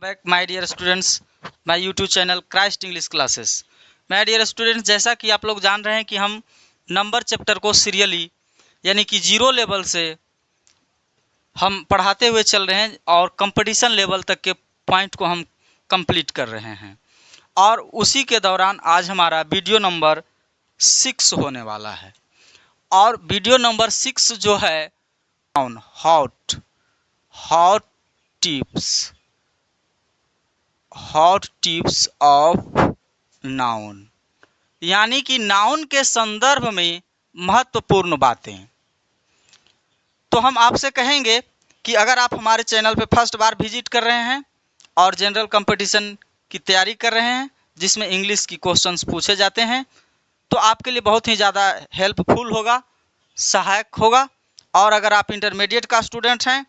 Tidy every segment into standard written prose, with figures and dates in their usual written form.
Back my dear students, my YouTube channel Christ English classes. My dear students, जैसा कि आप लोग जान रहे हैं कि हम नंबर चैप्टर को सीरियली यानी कि जीरो लेवल से हम पढ़ाते हुए चल रहे हैं और कंपटीशन लेवल तक के पॉइंट को हम कंप्लीट कर रहे हैं। और उसी के दौरान आज हमारा वीडियो नंबर 6 होने वाला है। और वीडियो नंबर 6 जो है हॉट टिप्स ऑफ नाउन, यानी कि नाउन के संदर्भ में महत्वपूर्ण बातें। तो हम आपसे कहेंगे कि अगर आप हमारे चैनल पे फर्स्ट बार विजिट कर रहे हैं और जनरल कंपटीशन की तैयारी कर रहे हैं जिसमें इंग्लिश की क्वेश्चंस पूछे जाते हैं, तो आपके लिए बहुत ही ज़्यादा हेल्पफुल होगा, सहायक होगा। और अगर आप इंटरमीडिएट का स्टूडेंट हैं,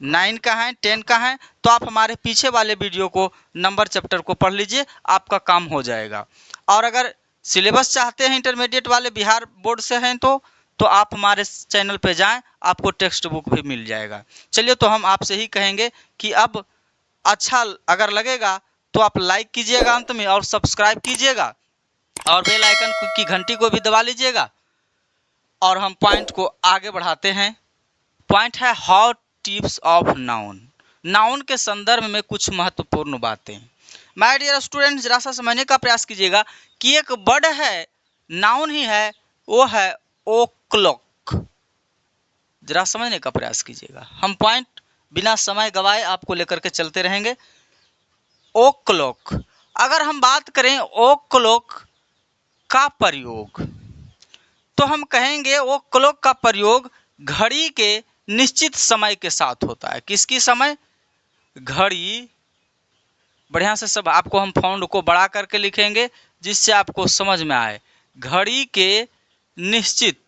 9 का है, 10 का है, तो आप हमारे पीछे वाले वीडियो को नंबर चैप्टर को पढ़ लीजिए, आपका काम हो जाएगा। और अगर सिलेबस चाहते हैं इंटरमीडिएट वाले, बिहार बोर्ड से हैं तो आप हमारे चैनल पे जाएं, आपको टेक्स्ट बुक भी मिल जाएगा। चलिए, तो हम आपसे ही कहेंगे कि अब अच्छा अगर लगेगा तो आप लाइक कीजिएगा अंत में, और सब्सक्राइब कीजिएगा, और बेल आइकन की घंटी को भी दबा लीजिएगा। और हम पॉइंट को आगे बढ़ाते हैं। पॉइंट है hot tips of noun. Noun के संदर्भ में कुछ महत्वपूर्ण बातें। माय डियर स्टूडेंट, जरा सा समझने का प्रयास कीजिएगा कि एक वर्ड है, नाउन ही है, वो है ओ क्लॉक। जरा समझने का प्रयास कीजिएगा। हम पॉइंट बिना समय गवाए आपको लेकर के चलते रहेंगे। ओ क्लॉक, अगर हम बात करें ओ क्लॉक का प्रयोग, तो हम कहेंगे ओ क्लॉक का प्रयोग घड़ी के निश्चित समय के साथ होता है। किसकी समय? घड़ी। बढ़िया से सब आपको हम फॉन्ट को बड़ा करके लिखेंगे जिससे आपको समझ में आए। घड़ी के निश्चित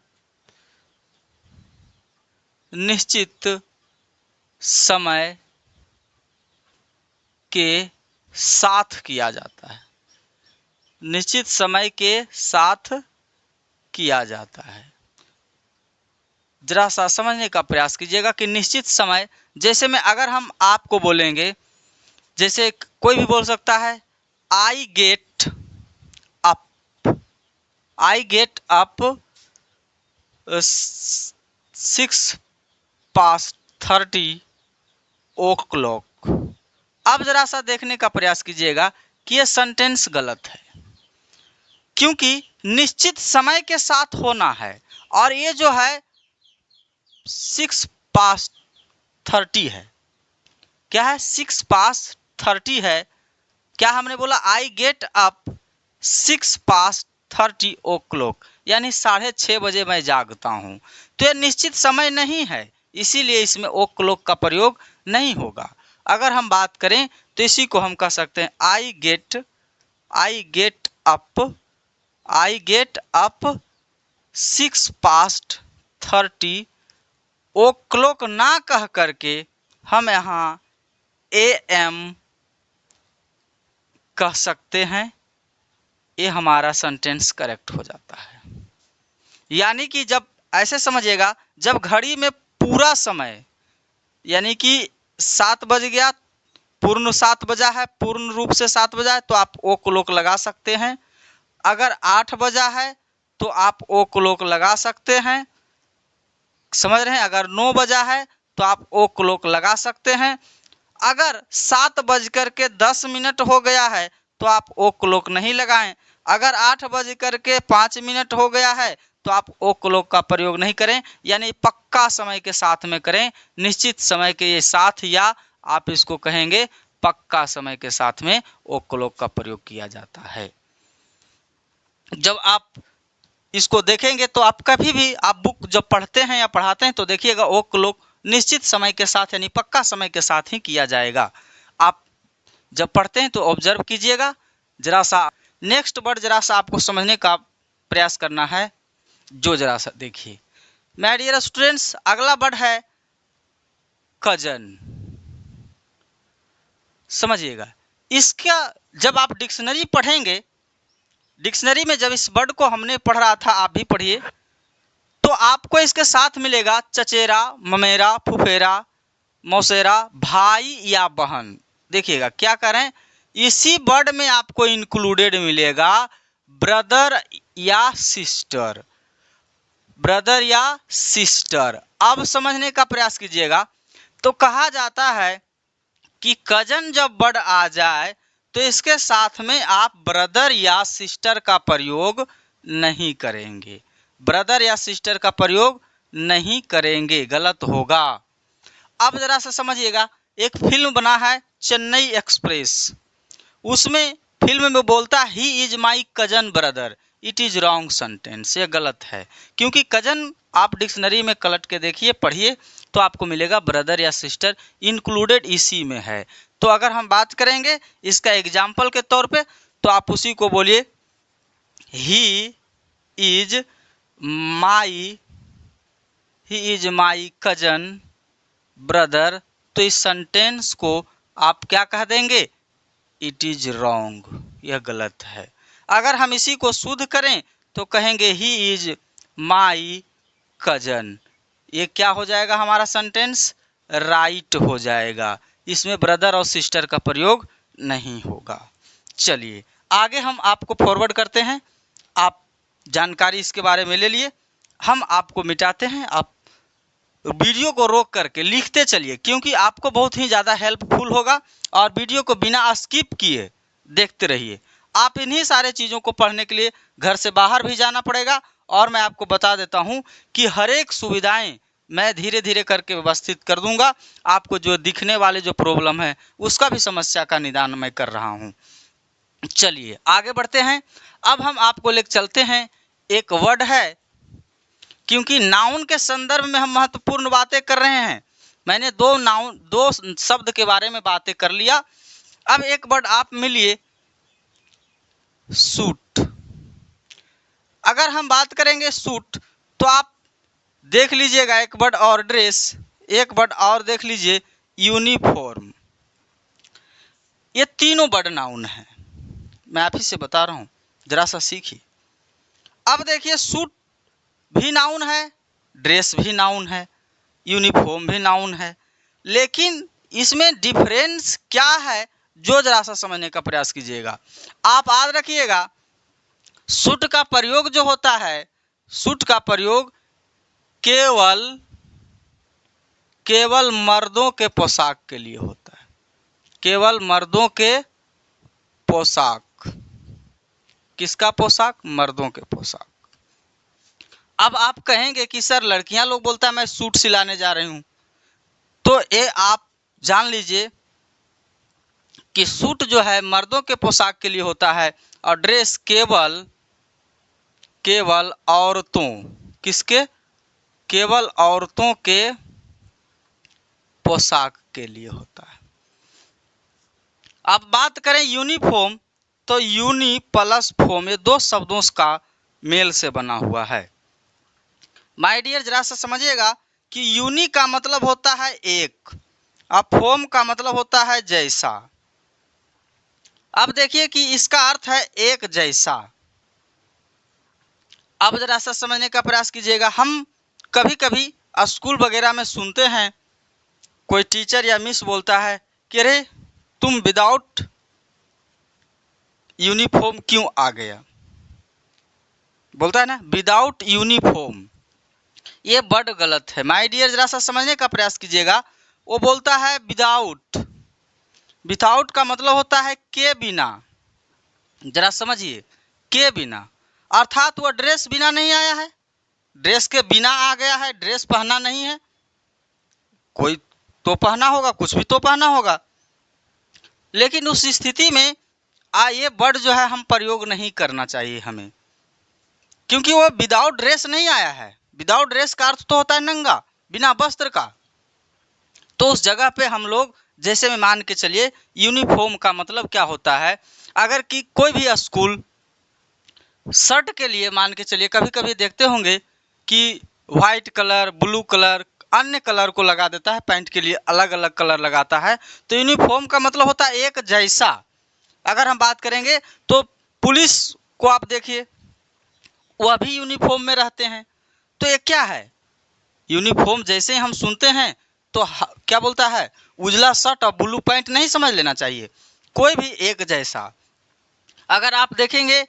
समय के साथ किया जाता है। निश्चित समय के साथ किया जाता है। जरा सा समझने का प्रयास कीजिएगा कि निश्चित समय, जैसे में अगर हम आपको बोलेंगे, जैसे कोई भी बोल सकता है आई गेट अप 6:30 o'clock। अब जरा सा देखने का प्रयास कीजिएगा कि यह सेंटेंस गलत है, क्योंकि निश्चित समय के साथ होना है। और ये जो है 6:30 है। क्या है? 6:30 है। क्या हमने बोला आई गेट अप 6:30 o'clock, यानी 6:30 बजे मैं जागता हूं। तो यह निश्चित समय नहीं है, इसीलिए इसमें ओ क्लॉक का प्रयोग नहीं होगा। अगर हम बात करें तो इसी को हम कह सकते हैं आई गेट अप 6:30 o'clock ना कह करके हम यहाँ AM कह सकते हैं। ये हमारा सेंटेंस करेक्ट हो जाता है। यानी कि जब ऐसे समझिएगा, जब घड़ी में पूरा समय यानी कि 7 बज गया, पूर्ण 7 बजा है, पूर्ण रूप से 7 बजा है, तो आप ओ क्लॉक लगा सकते हैं। अगर 8 बजा है तो आप ओ क्लॉक लगा सकते हैं। समझ रहे हैं? अगर 9 बजा है तो आप ओ क्लॉक लगा सकते हैं। अगर 7:10 हो गया है तो आप ओ क्लॉक नहीं लगाएं। अगर 8:05 हो गया है तो आप ओ क्लॉक का प्रयोग नहीं करें, यानी पक्का समय के साथ में करें। निश्चित समय के ये साथ, या आप इसको कहेंगे पक्का समय के साथ में ओ क्लॉक का प्रयोग किया जाता है। जब आप इसको देखेंगे तो आप कभी भी आप बुक जब पढ़ते हैं या पढ़ाते हैं तो देखिएगा ओ क्लॉक निश्चित समय के साथ यानी पक्का समय के साथ ही किया जाएगा। आप जब पढ़ते हैं तो ऑब्जर्व कीजिएगा। जरा सा नेक्स्ट वर्ड जरा सा आपको समझने का प्रयास करना है, जो जरा सा देखिए। माय डियर स्टूडेंट्स, अगला वर्ड है कजन। समझिएगा, इसका जब आप डिक्शनरी पढ़ेंगे, डिक्शनरी में जब इस वर्ड को हमने पढ़ रहा था, आप भी पढ़िए, तो आपको इसके साथ मिलेगा चचेरा, ममेरा, फुफेरा, मौसेरा, भाई या बहन। देखिएगा क्या करें, इसी वर्ड में आपको इंक्लूडेड मिलेगा ब्रदर या सिस्टर, ब्रदर या सिस्टर। अब समझने का प्रयास कीजिएगा। तो कहा जाता है कि कजन जब वर्ड आ जाए तो इसके साथ में आप ब्रदर या सिस्टर का प्रयोग नहीं करेंगे, ब्रदर या सिस्टर का प्रयोग नहीं करेंगे, गलत होगा। अब जरा सा समझिएगा, एक फिल्म बना है चेन्नई एक्सप्रेस, उसमें फिल्म में बोलता he is my cousin brother, it is wrong sentence, ये गलत है। क्योंकि कजन आप डिक्शनरी में कलट के देखिए, पढ़िए, तो आपको मिलेगा ब्रदर या सिस्टर इंक्लूडेड इसी में है। तो अगर हम बात करेंगे इसका एग्जाम्पल के तौर पे, तो आप उसी को बोलिए he is my cousin brother. तो इस सेंटेंस को आप क्या कह देंगे, इट इज रॉन्ग, यह गलत है। अगर हम इसी को शुद्ध करें तो कहेंगे ही इज माई कजन, ये क्या हो जाएगा हमारा सेंटेंस, राइट हो जाएगा, इसमें ब्रदर और सिस्टर का प्रयोग नहीं होगा। चलिए आगे हम आपको फॉरवर्ड करते हैं, आप जानकारी इसके बारे में ले लिए, हम आपको मिटाते हैं। आप वीडियो को रोक करके लिखते चलिए, क्योंकि आपको बहुत ही ज़्यादा हेल्पफुल होगा, और वीडियो को बिना स्किप किए देखते रहिए। आप इन्हीं सारे चीज़ों को पढ़ने के लिए घर से बाहर भी जाना पड़ेगा, और मैं आपको बता देता हूं कि हर एक सुविधाएं मैं धीरे धीरे करके व्यवस्थित कर दूंगा। आपको जो दिखने वाले जो प्रॉब्लम है उसका भी समस्या का निदान मैं कर रहा हूं। चलिए आगे बढ़ते हैं। अब हम आपको लेकर चलते हैं, एक वर्ड है, क्योंकि नाउन के संदर्भ में हम महत्वपूर्ण बातें कर रहे हैं। मैंने दो शब्द के बारे में बातें कर लिया। अब एक वर्ड आप मिलिए, सूट। अगर हम बात करेंगे सूट, तो आप देख लीजिएगा एक वर्ड और ड्रेस, एक वर्ड और देख लीजिए यूनिफॉर्म। ये तीनों वर्ड नाउन है, मैं आप ही से बता रहा हूं, जरा सा सीखिए। अब देखिए सूट भी नाउन है, ड्रेस भी नाउन है, यूनिफॉर्म भी नाउन है, लेकिन इसमें डिफरेंस क्या है जो जरा सा समझने का प्रयास कीजिएगा। आप याद रखिएगा, सूट का प्रयोग जो होता है, सूट का प्रयोग केवल मर्दों के पोशाक के लिए होता है, केवल मर्दों के पोशाक। किसका पोशाक, मर्दों के पोशाक। अब आप कहेंगे कि सर लड़कियां लोग बोलता है मैं सूट सिलाने जा रही हूं, तो ये आप जान लीजिए कि सूट जो है मर्दों के पोशाक के लिए होता है, और ड्रेस केवल औरतों, किसके, केवल औरतों के पोशाक के लिए होता है। अब बात करें यूनिफॉर्म, तो यूनि प्लस फॉर्म, ये दो शब्दों का मेल से बना हुआ है। माय डियर जरा सा समझिएगा कि यूनि का मतलब होता है एक, और फॉर्म का मतलब होता है जैसा। अब देखिए कि इसका अर्थ है एक जैसा। अब जरा सा समझने का प्रयास कीजिएगा। हम कभी कभी स्कूल वगैरह में सुनते हैं, कोई टीचर या मिस बोलता है कि अरे तुम विदाउट यूनिफॉर्म क्यों आ गया, बोलता है ना विदाउट यूनिफॉर्म। ये वर्ड गलत है माय डियर, जरा सा समझने का प्रयास कीजिएगा। वो बोलता है विदाउट, विदाउट का मतलब होता है के बिना, जरा समझिए, के बिना, अर्थात वह ड्रेस बिना नहीं आया है, ड्रेस के बिना आ गया है, ड्रेस पहना नहीं है, कोई तो पहना होगा, कुछ भी तो पहना होगा, लेकिन उस स्थिति में ये वर्ड जो है हम प्रयोग नहीं करना चाहिए हमें, क्योंकि वो विदाउट ड्रेस नहीं आया है। विदाउट ड्रेस का अर्थ तो होता है नंगा, बिना वस्त्र का। तो उस जगह पे हम लोग जैसे में मान के चलिए, यूनिफॉर्म का मतलब क्या होता है, अगर कि कोई भी स्कूल शर्ट के लिए मान के चलिए, कभी कभी देखते होंगे कि व्हाइट कलर, ब्लू कलर, अन्य कलर को लगा देता है, पैंट के लिए अलग अलग कलर लगाता है। तो यूनिफॉर्म का मतलब होता है एक जैसा। अगर हम बात करेंगे तो पुलिस को आप देखिए, वह भी यूनिफॉर्म में रहते हैं। तो ये क्या है, यूनिफॉर्म जैसे हम सुनते हैं तो क्या बोलता है, उजला शर्ट और ब्लू पैंट नहीं समझ लेना चाहिए, कोई भी एक जैसा। अगर आप देखेंगे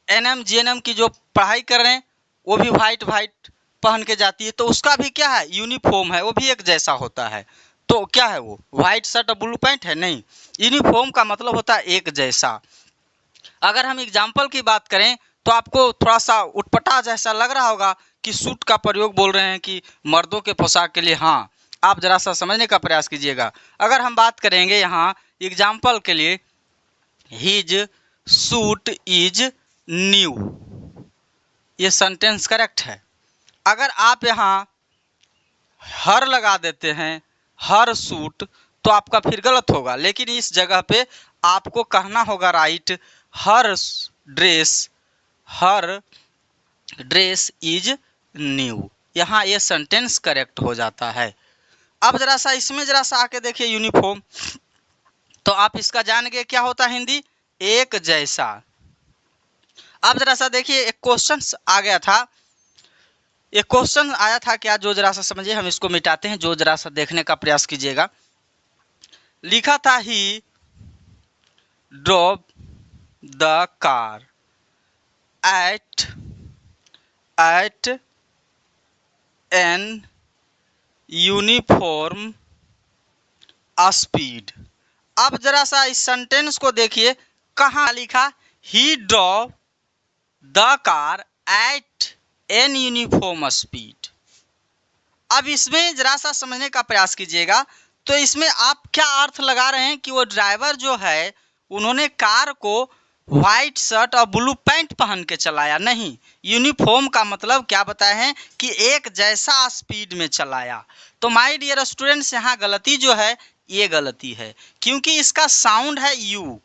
एनएम जीएनएम की जो पढ़ाई कर रहे हैं वो भी वाइट वाइट पहन के जाती है, तो उसका भी क्या है, यूनिफॉर्म है, वो भी एक जैसा होता है। तो क्या है वो, व्हाइट शर्ट और ब्लू पैंट है? नहीं, यूनिफॉर्म का मतलब होता है एक जैसा। अगर हम एग्जाम्पल की बात करें तो आपको थोड़ा सा उटपटा जैसा लग रहा होगा कि सूट का प्रयोग बोल रहे हैं कि मर्दों के पोशाक के लिए। हाँ, आप जरा सा समझने का प्रयास कीजिएगा। अगर हम बात करेंगे यहाँ एग्जाम्पल के लिए, हिज सूट इज न्यू, ये सेंटेंस करेक्ट है। अगर आप यहाँ हर लगा देते हैं, हर सूट, तो आपका फिर गलत होगा। लेकिन इस जगह पे आपको कहना होगा right, her dress is new. यहाँ ये सेंटेंस करेक्ट हो जाता है। अब जरा सा इसमें जरा सा आके देखिए यूनिफॉर्म, तो आप इसका जान गए क्या होता है हिंदी, एक जैसा। अब जरा सा देखिए एक क्वेश्चन आ गया था, एक क्वेश्चन आया था क्या, जो जरा सा समझिए, हम इसको मिटाते हैं, जो जरा सा देखने का प्रयास कीजिएगा। लिखा था he drove the car at an uniform speed. अब जरा सा इस सेंटेंस को देखिए, कहाँ लिखा, he drove the car at an uniform speed. अब इसमें जरा सा समझने का प्रयास कीजिएगा, तो इसमें आप क्या अर्थ लगा रहे हैं कि वो ड्राइवर जो है उन्होंने कार को व्हाइट शर्ट और ब्लू पैंट पहन के चलाया? नहीं, यूनिफॉर्म का मतलब क्या बताए हैं कि एक जैसा स्पीड में चलाया। तो माय डियर स्टूडेंट्स, यहाँ गलती जो है ये गलती है, क्योंकि इसका साउंड है यू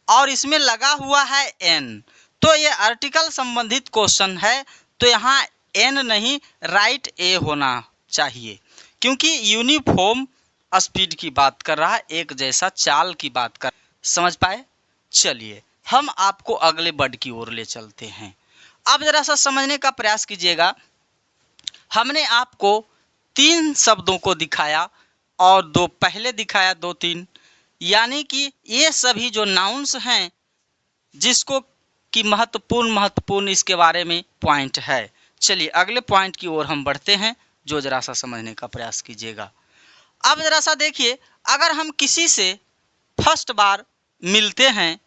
और इसमें लगा हुआ है एन, तो ये आर्टिकल संबंधित क्वेश्चन है, तो यहाँ एन नहीं राइट ए होना चाहिए, क्योंकि यूनिफॉर्म स्पीड की बात कर रहा है, एक जैसा चाल की बात कर। समझ पाए? चलिए हम आपको अगले वर्ड की ओर ले चलते हैं। अब जरा सा समझने का प्रयास कीजिएगा। हमने आपको 3 शब्दों को दिखाया और 2 पहले दिखाया, 2-3, यानी कि ये सभी जो नाउन्स हैं जिसको कि महत्वपूर्ण इसके बारे में पॉइंट है। चलिए अगले पॉइंट की ओर हम बढ़ते हैं, जो जरा सा समझने का प्रयास कीजिएगा। अब जरा सा देखिए, अगर हम किसी से फर्स्ट बार मिलते हैं,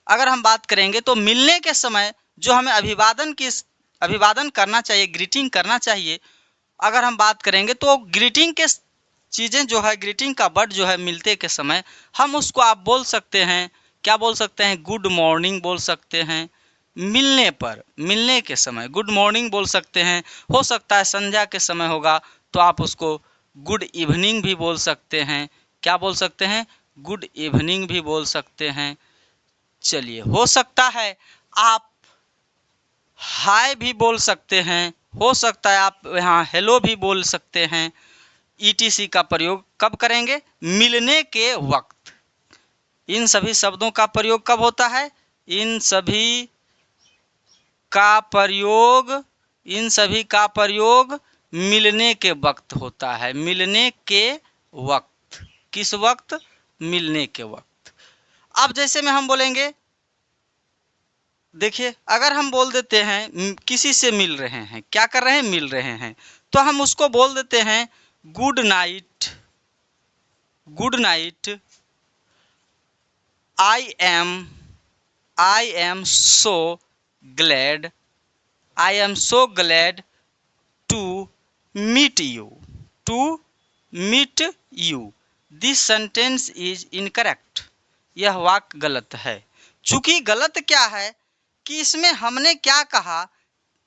अगर हम बात करेंगे तो मिलने के समय जो हमें अभिवादन करना चाहिए, ग्रीटिंग करना चाहिए, अगर हम बात करेंगे तो ग्रीटिंग के चीज़ें जो है, ग्रीटिंग का वर्ड जो है मिलते के समय हम उसको आप बोल सकते हैं, क्या बोल सकते हैं, गुड मॉर्निंग बोल सकते हैं। मिलने के समय गुड मॉर्निंग बोल सकते हैं। हो सकता है संध्या के समय होगा तो आप उसको गुड इवनिंग भी बोल सकते हैं। क्या बोल सकते हैं, गुड इवनिंग भी बोल सकते हैं। चलिए, हो सकता है आप हाय भी बोल सकते हैं, हो सकता है आप यहाँ हेलो भी बोल सकते हैं। ईटीसी का प्रयोग कब करेंगे, मिलने के वक्त। इन सभी शब्दों का प्रयोग कब होता है, इन सभी का प्रयोग मिलने के वक्त होता है। मिलने के वक्त, किस वक्त, मिलने के वक्त। अब जैसे में हम बोलेंगे, देखिए अगर हम बोल देते हैं किसी से मिल रहे हैं, क्या कर रहे हैं, मिल रहे हैं, तो हम उसको बोल देते हैं good night, I am so glad to meet you. This sentence is incorrect. यह वाक्य गलत है। चूंकि गलत क्या है कि इसमें हमने क्या कहा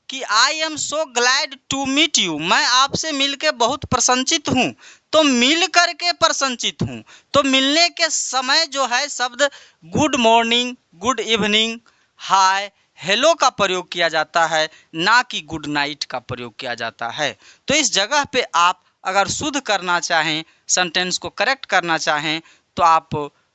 कि I am so glad to meet you, मैं आपसे मिलकर बहुत प्रसन्नचित हूँ, तो मिल करके प्रसन्नचित हूँ। तो मिलने के समय जो है शब्द गुड मॉर्निंग, गुड इवनिंग, हाय, हेलो का प्रयोग किया जाता है, ना कि गुड नाइट का प्रयोग किया जाता है। तो इस जगह पे आप अगर शुद्ध करना चाहें, सेंटेंस को करेक्ट करना चाहें, तो आप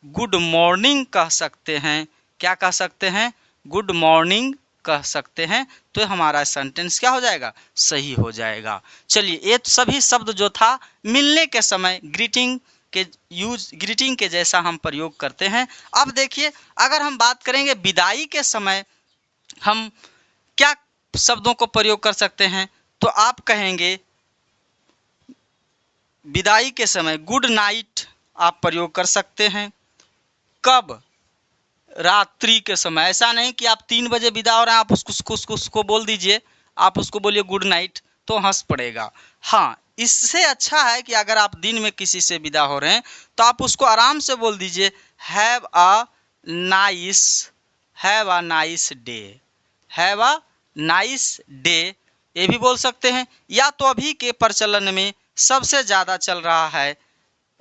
गुड मॉर्निंग कह सकते हैं। क्या कह सकते हैं, गुड मॉर्निंग कह सकते हैं, तो हमारा सेंटेंस क्या हो जाएगा, सही हो जाएगा। चलिए, ये सभी शब्द जो था मिलने के समय ग्रीटिंग के ग्रीटिंग के जैसा हम प्रयोग करते हैं। अब देखिए, अगर हम बात करेंगे विदाई के समय हम क्या शब्दों को प्रयोग कर सकते हैं, तो आप कहेंगे विदाई के समय गुड नाइट आप प्रयोग कर सकते हैं। कब? रात्रि के समय। ऐसा नहीं कि आप 3 बजे विदा हो रहे हैं, आप उसको बोल दीजिए, आप उसको बोलिए गुड नाइट, तो हंस पड़ेगा। हाँ, इससे अच्छा है कि अगर आप दिन में किसी से विदा हो रहे हैं तो आप उसको आराम से बोल दीजिए have a nice day, have a nice day, ये भी बोल सकते हैं। या तो अभी के प्रचलन में सबसे ज़्यादा चल रहा है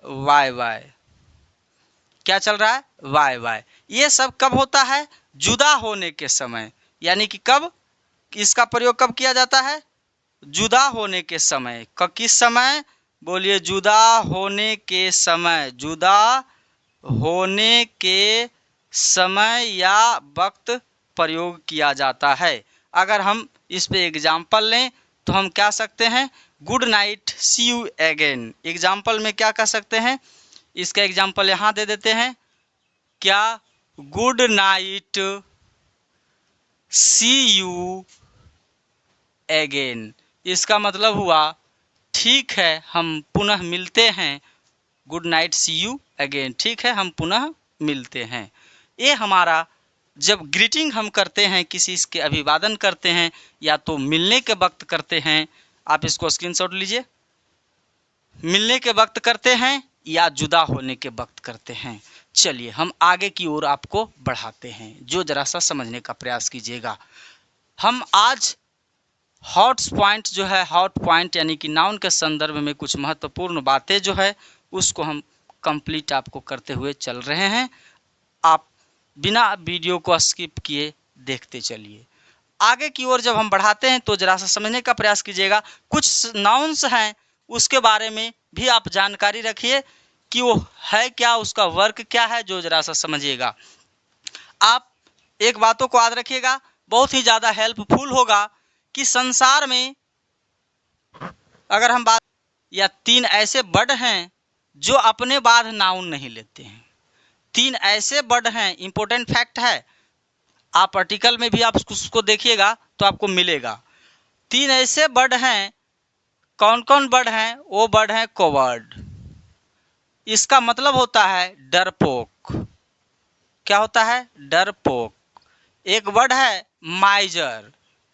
वाई वाई। क्या चल रहा है? Why why. ये सब कब होता है? जुदा होने के समय। यानी कि कब इसका प्रयोग कब किया जाता है? जुदा होने के समय। किस समय? बोलिए जुदा होने के समय। जुदा होने के समय या वक्त प्रयोग किया जाता है। अगर हम इस पे एग्जाम्पल लें तो हम क्या सकते हैं? Good night, see you again. Example में क्या कह सकते हैं? इसका एग्जाम्पल यहाँ दे देते हैं। क्या? Good night, see you again. इसका मतलब हुआ ठीक है, हम पुनः मिलते हैं। Good night, see you again, ठीक है, हम पुनः मिलते हैं। ये हमारा जब ग्रीटिंग हम करते हैं, किसी के अभिवादन करते हैं या तो मिलने के वक्त करते हैं, आप इसको स्क्रीनशॉट लीजिए, मिलने के वक्त करते हैं या जुदा होने के वक्त करते हैं। चलिए हम आगे की ओर आपको बढ़ाते हैं, जो जरा सा समझने का प्रयास कीजिएगा। हम आज हॉट पॉइंट जो है, हॉट पॉइंट यानी कि नाउन के संदर्भ में कुछ महत्वपूर्ण बातें जो है उसको हम कंप्लीट आपको करते हुए चल रहे हैं। आप बिना वीडियो को स्किप किए देखते चलिए। आगे की ओर जब हम बढ़ाते हैं तो जरा सा समझने का प्रयास कीजिएगा। कुछ नाउन्स हैं उसके बारे में भी आप जानकारी रखिए कि वो है क्या, उसका वर्क क्या है, जो जरा सा समझिएगा। आप एक बातों को याद रखिएगा, बहुत ही ज़्यादा हेल्पफुल होगा कि संसार में अगर हम बात या 3 ऐसे वर्ड हैं जो अपने बाद नाउन नहीं लेते हैं। 3 ऐसे वर्ड हैं, इंपॉर्टेंट फैक्ट है, आप आर्टिकल में भी आप उसको देखिएगा तो आपको मिलेगा। 3 ऐसे वर्ड हैं। कौन कौन वर्ड हैं? वो वर्ड हैं कोवर्ड, इसका मतलब होता है डरपोक। क्या होता है? डरपोक। एक वर्ड है माइजर,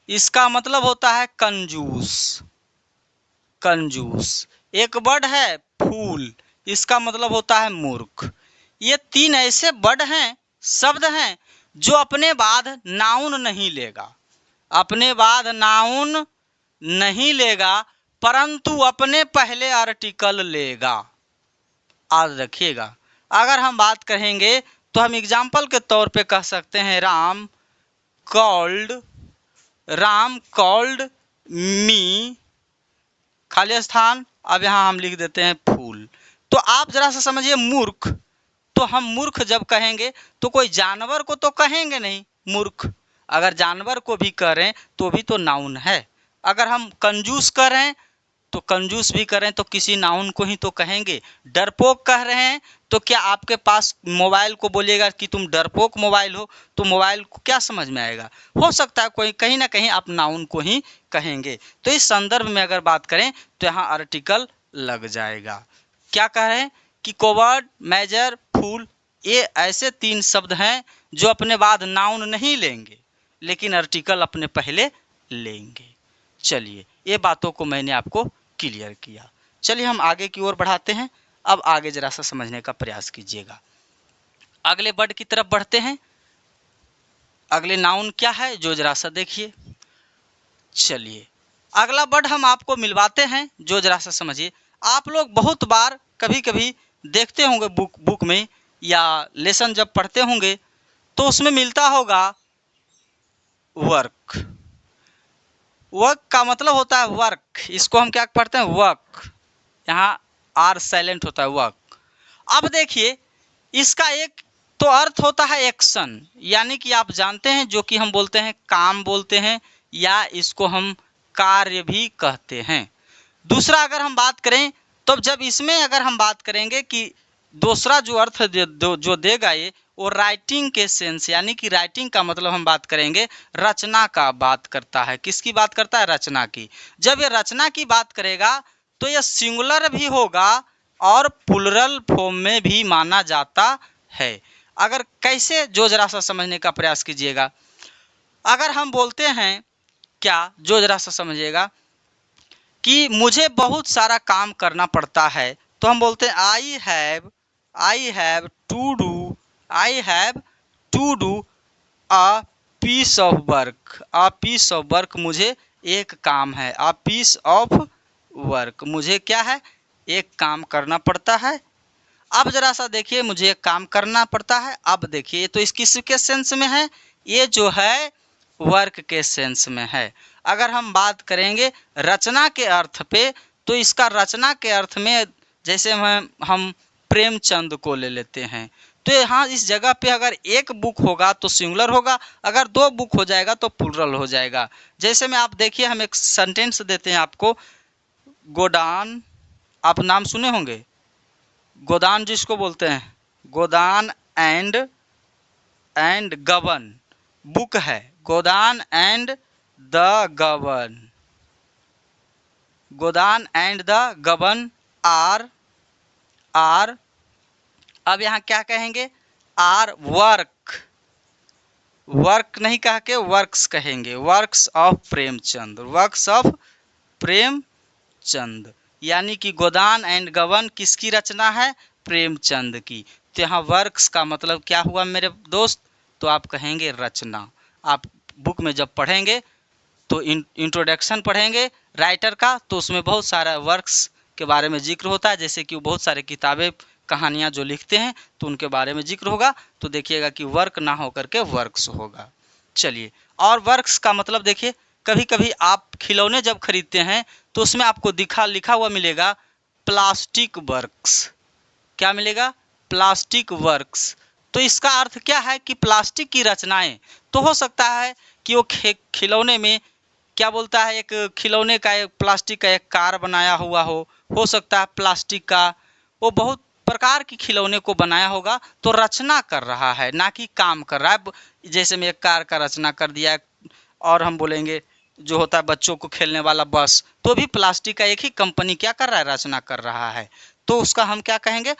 इसका मतलब होता है कंजूस, कंजूस। एक वर्ड है फूल, इसका मतलब होता है मूर्ख। ये 3 ऐसे वर्ड हैं, शब्द हैं जो अपने बाद नाउन नहीं लेगा, अपने बाद नाउन नहीं लेगा, परंतु अपने पहले आर्टिकल लेगा। याद रखिएगा। अगर हम बात करेंगे तो हम एग्जाम्पल के तौर पे कह सकते हैं राम कॉल्ड मी, खाली स्थान, अब यहाँ हम लिख देते हैं फूल। तो आप जरा सा समझिए मूर्ख, तो हम मूर्ख जब कहेंगे तो कोई जानवर को तो कहेंगे नहीं मूर्ख, अगर जानवर को भी करें तो भी तो नाउन है। अगर हम कंजूस करें तो कंजूस भी करें तो किसी नाउन को ही तो कहेंगे। डरपोक कह रहे हैं तो क्या आपके पास मोबाइल को बोलिएगा कि तुम डरपोक मोबाइल हो, तो मोबाइल को क्या समझ में आएगा? हो सकता है कोई कहीं ना कहीं आप नाउन को ही कहेंगे। तो इस संदर्भ में अगर बात करें तो यहाँ आर्टिकल लग जाएगा। क्या कह रहे हैं कि कोवर्ड, मेजर, फूल, ये ऐसे 3 शब्द हैं जो अपने बाद नाउन नहीं लेंगे लेकिन आर्टिकल अपने पहले लेंगे। चलिए, ये बातों को मैंने आपको क्लियर किया। चलिए हम आगे की ओर बढ़ाते हैं। अब आगे जरा सा समझने का प्रयास कीजिएगा। अगले वर्ड की तरफ बढ़ते हैं। अगले नाउन क्या है जो जरा सा देखिए। चलिए अगला वर्ड हम आपको मिलवाते हैं, जो जरा सा समझिए। आप लोग बहुत बार कभी कभी देखते होंगे बुक में या लेसन जब पढ़ते होंगे तो उसमें मिलता होगा वर्क। वर्क का मतलब होता है वर्क, इसको हम क्या पढ़ते हैं? वर्क। यहाँ आर साइलेंट होता है, वर्क। अब देखिए, इसका एक तो अर्थ होता है एक्शन, यानी कि आप जानते हैं जो कि हम बोलते हैं काम बोलते हैं, या इसको हम कार्य भी कहते हैं। दूसरा अगर हम बात करें तो जब इसमें अगर हम बात करेंगे कि दूसरा जो अर्थ जो देगा ये, वो राइटिंग के सेंस, यानी कि राइटिंग का मतलब हम बात करेंगे रचना का बात करता है। किसकी बात करता है? रचना की। जब ये रचना की बात करेगा तो यह सिंगुलर भी होगा और प्लुरल फॉर्म में भी माना जाता है। अगर कैसे, जो जरा सा समझने का प्रयास कीजिएगा। अगर हम बोलते हैं क्या, जो जरा सा समझिएगा, कि मुझे बहुत सारा काम करना पड़ता है, तो हम बोलते हैं I have to do a piece of work. A piece of work, मुझे एक काम है। अ पीस ऑफ वर्क, मुझे क्या है? एक काम करना पड़ता है। अब जरा सा देखिए, मुझे एक काम करना पड़ता है। अब देखिए, तो इस किसके सेंस में है? ये जो है वर्क के सेंस में है। अगर हम बात करेंगे रचना के अर्थ पे, तो इसका रचना के अर्थ में, जैसे हम प्रेमचंद को ले लेते हैं, तो यहाँ इस जगह पे अगर एक बुक होगा तो सिंगुलर होगा, अगर दो बुक हो जाएगा तो प्लुरल हो जाएगा। जैसे में आप देखिए, हम एक सेंटेंस देते हैं आपको। गोदान, आप नाम सुने होंगे, गोदान जिसको बोलते हैं, गोदान एंड गबन बुक है। गोदान एंड द गबन, गोदान एंड द गबन आर अब यहाँ क्या कहेंगे? आर वर्क, वर्क नहीं कह के वर्क्स कहेंगे। Works of Premchand, works of Premchand, यानी कि गोदान एंड गबन किसकी रचना है? प्रेमचंद की। तो यहाँ वर्क्स का मतलब क्या हुआ मेरे दोस्त? तो आप कहेंगे रचना। आप बुक में जब पढ़ेंगे तो इंट्रोडक्शन पढ़ेंगे राइटर का, तो उसमें बहुत सारा वर्क्स के बारे में जिक्र होता है। जैसे कि वो बहुत सारे किताबें, कहानियाँ जो लिखते हैं, तो उनके बारे में जिक्र होगा। तो देखिएगा कि वर्क ना होकर के वर्क्स होगा। चलिए, और वर्क्स का मतलब देखिए, कभी कभी आप खिलौने जब खरीदते हैं तो उसमें आपको लिखा हुआ मिलेगा प्लास्टिक वर्क्स। क्या मिलेगा? Plastic works. तो इसका अर्थ क्या है कि प्लास्टिक की रचनाएं। तो हो सकता है कि वो खिलौने में क्या बोलता है, एक खिलौने का, एक प्लास्टिक का एक कार बनाया हुआ हो सकता है प्लास्टिक का, वो बहुत प्रकार की खिलौने को बनाया होगा। तो रचना कर रहा है, ना कि काम कर रहा है। जैसे में एक कार का रचना कर दिया, और हम बोलेंगे जो होता है बच्चों को खेलने वाला बस, तो भी प्लास्टिक का एक ही कंपनी क्या कर रहा है? रचना कर रहा है। तो उसका हम क्या कहेंगे?